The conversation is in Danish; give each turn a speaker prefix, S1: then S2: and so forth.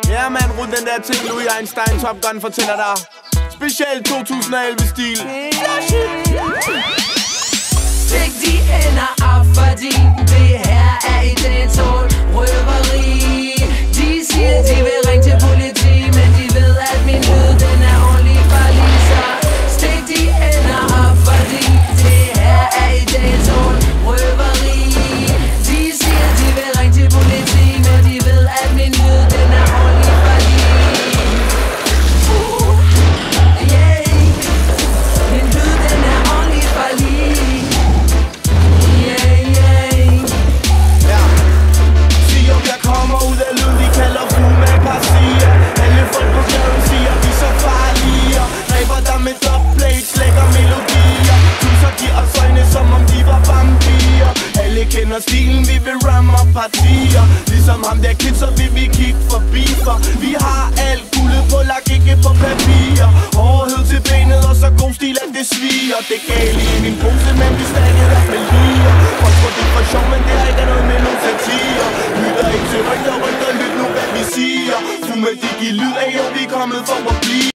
S1: Ja, man, rul den der ting, Louis Einstein Top Gun fortæller dig. Specielt 2011-stil.
S2: Stik de ender op, fordi det her er i dagens røveri. De siger, de vil ringe til politi, men de ved, at min lyd, den er ordentlig farlig. Så stik de ender op, fordi det her er i dagens røveri. De siger, de vil ringe til politi, men de ved, at min lyd, den er ordentlig farlig. Yeah. Min lyd, den er ordentlig farlig.
S1: Med dubplate slækker melodier. Tusser giver os øjne, som om de var vampyrer. Alle kender stilen, vi vil ramme partier. Ligesom ham der kid, så vil vi kigge forbi. For vi har alt guldet på lak, ikke på papir. Hårdhed til benet, og så god stil, at det sviger. Det gale i min pose, men vi snakkede op med liger. Folk tror det er for sjov, men det er ikke noget med nogle satire. Lytter ikke til rygter, lyt nu hvad vi siger. Fumadik i lyd,